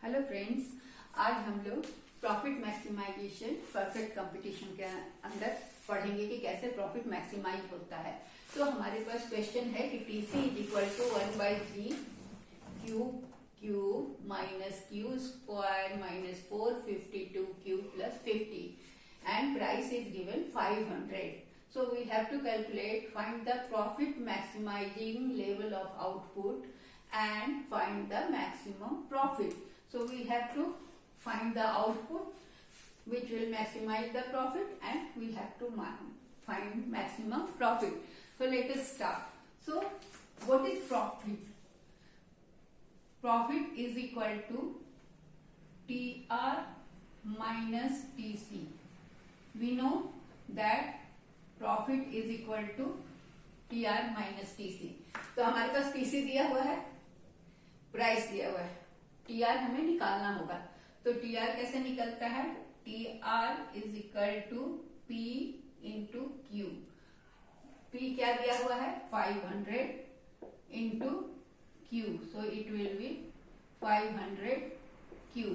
Hello friends, आज हम लोग प्रॉफिट मैक्सिमाइजेशन परफेक्ट कंपटीशन के अंदर पढ़ेंगे कि कैसे प्रॉफिट मैक्सिमाइज होता है। तो हमारे पास क्वेश्चन है कि TC is equal to 1/3 cube minus Q square minus 452 cube plus 50 and price is given 500. So we have to find the profit maximizing level of output and find the maximum profit. So we have to find the output which will maximize the profit and we have to find maximum profit. So let us start. So what is profit? Profit is equal to TR minus TC. We know that profit is equal to T R minus TC. तो हमारे पास TC दिया हुआ है, price दिया हुआ है, T are हमें निकालना होगा. तो टी आर कैसे निकलता है? T R is equal to P into Q. P क्या दिया हुआ है? 500 into Q. So it will be 500 Q.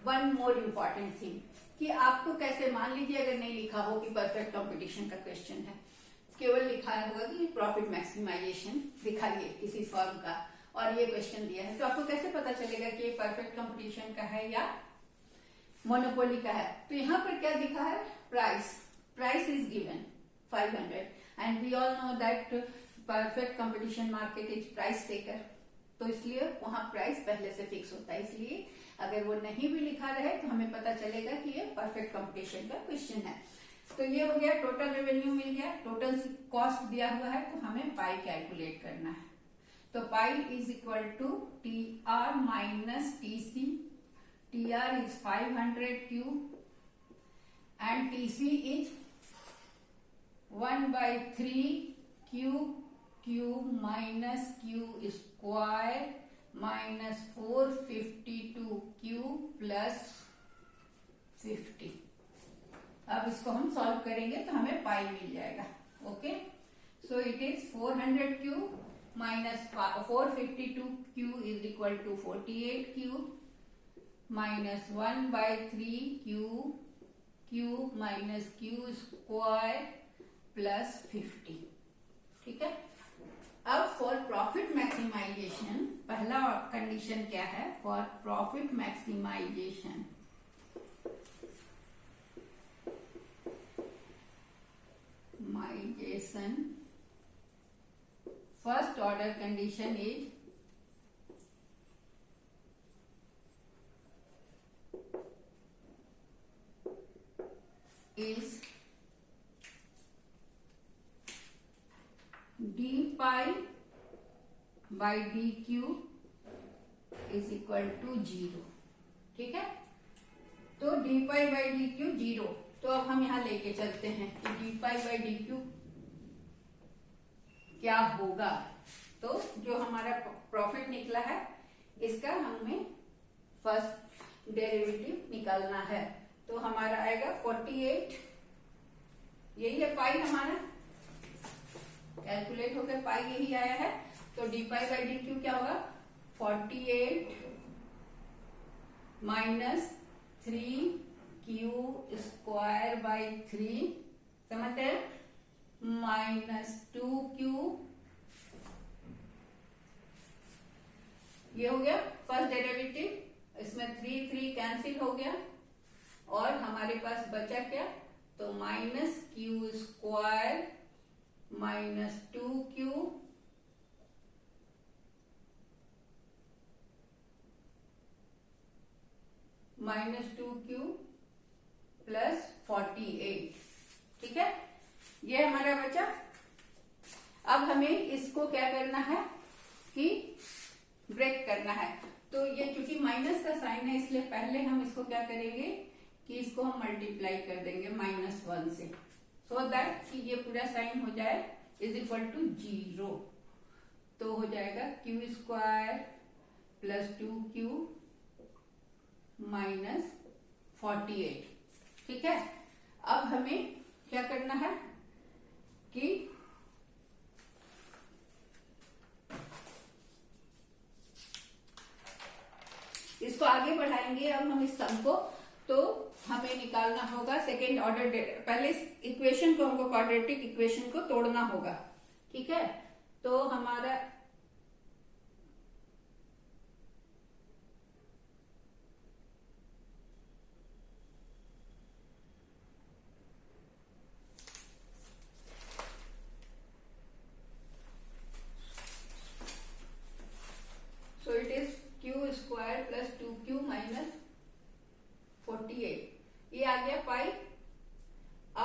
One more important thing कि आपको कैसे, मान लीजिए अगर नहीं लिखा हो कि परफेक्ट कंपटीशन का क्वेश्चन है, केवल लिखा होगा कि प्रॉफिट मैक्सिमाइजेशन दिखाइए किसी फर्म का और ये क्वेश्चन दिया है, तो आपको कैसे पता चलेगा कि ये परफेक्ट कंपटीशन का है या मोनोपोली का है? तो यहाँ पर क्या दिखा है? Price is given 500 and we all know that perfect competition market is price taker. तो इसलिए वहां प्राइस पहले से फिक्स होता है. इसलिए अगर वो नहीं भी लिखा रहे तो हमें पता चलेगा कि ये परफेक्ट कंपटीशन का क्वेश्चन है. तो ये हो गया, टोटल रेवेन्यू मिल गया, टोटल कॉस्ट दिया हुआ है, तो हमें पाई कैलकुलेट करना है. तो pi is equal to T R minus TC. T R is 500 cube and TC is 1/3 cube minus Q square minus 452 cube plus 50. अब इसको हम सॉल्व करेंगे तो हमें पाई मिल जाएगा. Okay, so it is 400 cube minus 452 cube is equal to 48 cube minus 1/3 cube minus Q square plus 50. ठीक है. अब फॉर प्रॉफिट मैक्सिमाइजेशन पहला कंडीशन क्या है? For profit maximisation first order condition is D pi by D Q is equal to 0. ठीक है. तो D pi by D Q 0. तो अब हम यहां लेके चलते हैं कि D pi by D Q क्या होगा. तो जो हमारा प्रॉफिट निकला है इसका हमें फर्स्ट डेरिवेटिव निकालना है. तो हमारा आएगा 48. यही है पाई हमारा, कैलकुलेट होकर पाई यही आया है. तो D pi by D Q क्या होगा? 48 माइनस 3 क्यू स्क्वायर बाई 3, समझते हैं, माइनस 2 क्यू. ये हो गया फर्स्ट डेरिवेटिव. इसमें 3 कैंसिल हो गया और हमारे पास बचा क्या? तो minus Q square minus 2 Q minus 2 Q plus 48. ठीक है, ये हमारा बचा. अब हमें इसको क्या करना है कि ब्रेक करना है. तो ये क्योंकि माइनस का साइन है इसलिए पहले हम इसको क्या करेंगे कि इसको हम मल्टीप्लाई कर देंगे -1 से, सो दैट कि ये पूरा साइन हो जाए इज इक्वल टू 0. तो हो जाएगा Q square plus 2 Q minus 48. ठीक है. अब हमें क्या करना है कि इसको आगे बढ़ाएंगे अब हम इस सम को, तो हमें निकालना होगा सेकेंड ऑर्डर, पहले इस इक्वेशन को हमको क्वाड्रेटिक इक्वेशन को तोड़ना होगा, ठीक है। तो हमारा so it is q square plus 2q minus 48, ये आ गया पाई।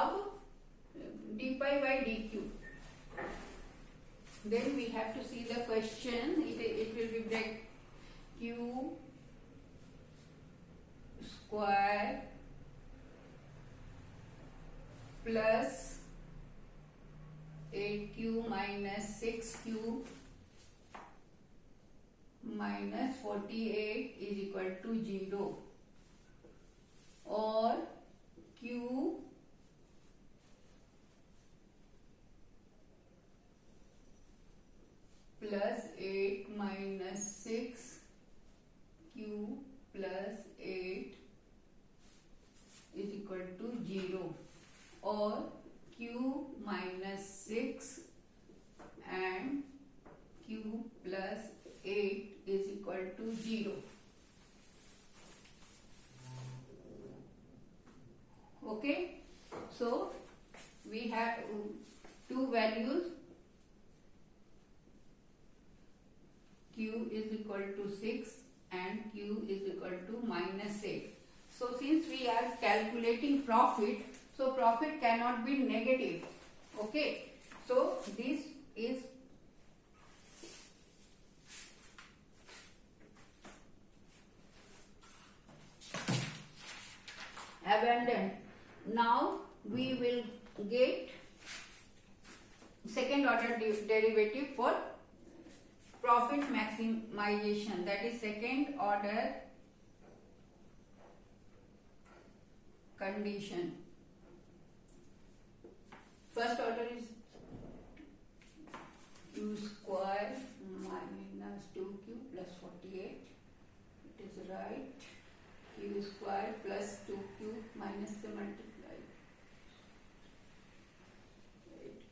अब D pi by D Q, then we have to see the question. It will be break q square plus 8q minus 6q minus 48 is equal to 0, और q plus 8 minus 6 q plus 8 is equal to 0, और q minus 6 and q plus 8 is equal to 0. Okay, so we have two values, q is equal to 6 and q is equal to minus 8. So since we are calculating profit, so profit cannot be negative. Okay, so this is abandoned. Now we will get second order derivative for profit maximization, that is second order condition. First order is q square minus 2q plus 48, it is right, q square plus 2q minus the multiply 8.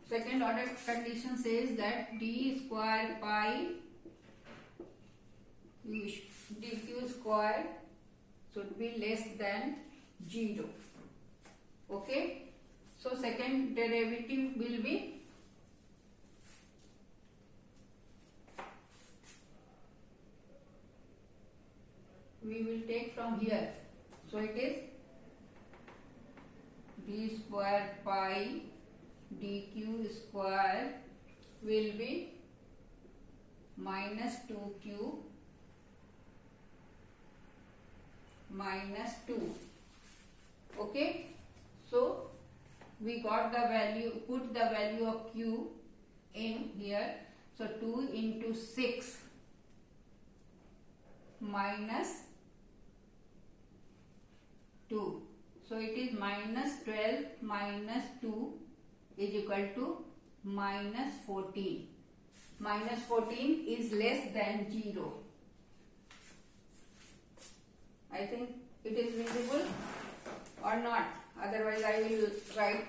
Second order condition says that d square by dq square should be less than 0. Okay, so second derivative will be we will take from here, so it is d square pi dq square will be minus 2q minus 2. Okay, so we got the value, put the value of q in here, so 2 into 6 minus 2, so it is minus 12 minus 2 is equal to minus 14. Minus 14 is less than 0. I think it is visible or not, otherwise I will write.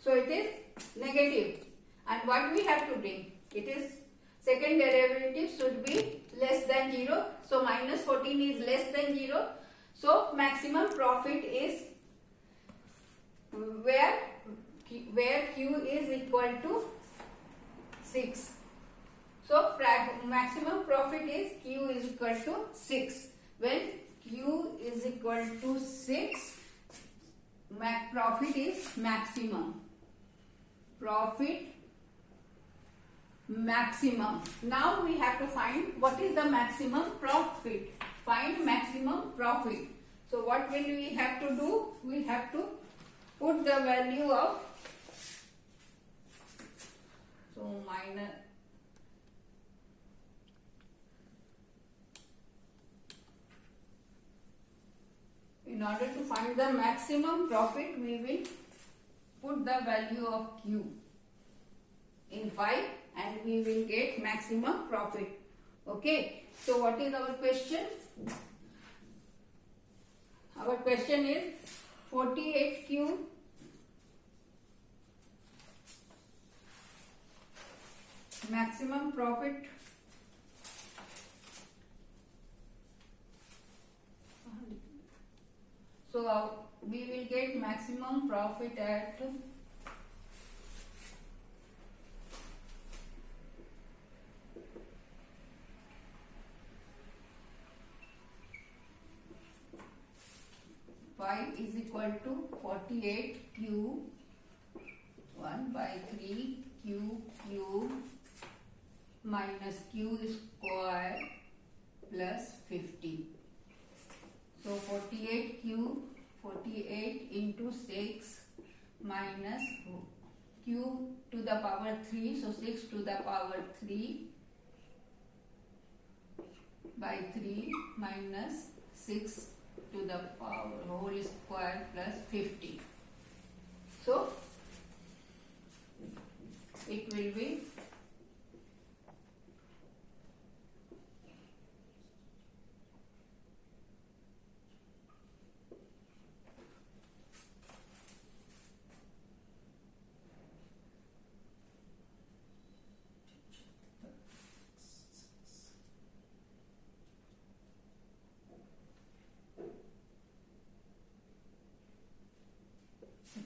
So it is negative, and what we have to bring, it is second derivative should be less than 0, so minus 14 is less than 0, so maximum profit is where q is equal to 6. So maximum profit is q is equal to 6. When q is equal to 6, profit is maximum. Profit maximum. Now we have to find what is the maximum profit. Find maximum profit. So what will we have to do? We have to put the value of, so minus In order to find the maximum profit, we will put the value of Q in 5 and we will get maximum profit. Okay. So what is our question? Our question is 48Q maximum profit we will get maximum profit at 5 is equal to 48Q 1 by 3 Q cube minus Q square plus 50. So 48 into 6 minus Q to the power 3, so 6 to the power 3 by 3 minus 6 to the power whole square plus 50. So it will be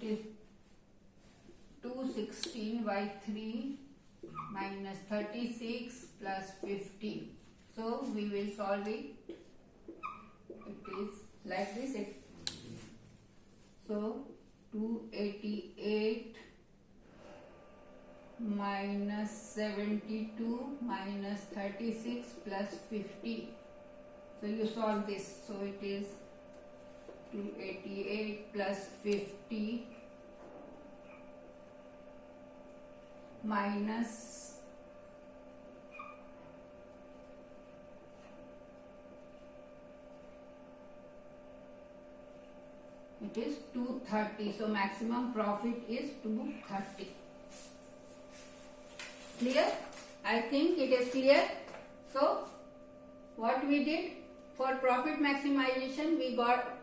it is 216 by 3 minus 36 plus 50. So we will solve it. It is like this. So 288 minus 72 minus 36 plus 50. So you solve this. So it is 288 plus 50 minus it is 230. So maximum profit is 230. Clear? I think it is clear. So what we did for profit maximization, we got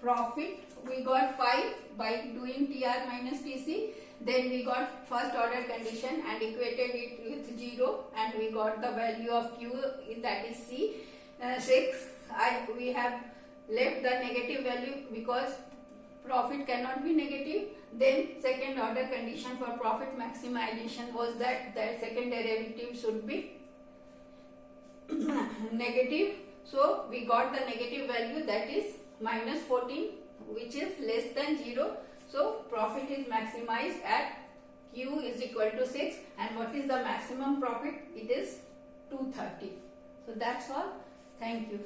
profit, we got 5 by doing TR minus TC. Then we got first order condition and equated it with 0 and we got the value of Q, that is C. 6. We have left the negative value because profit cannot be negative. Then second order condition for profit maximization was that second derivative should be negative. So we got the negative value, that is minus 14, which is less than 0. So profit is maximized at Q is equal to 6, and what is the maximum profit? It is 230. So that's all. Thank you.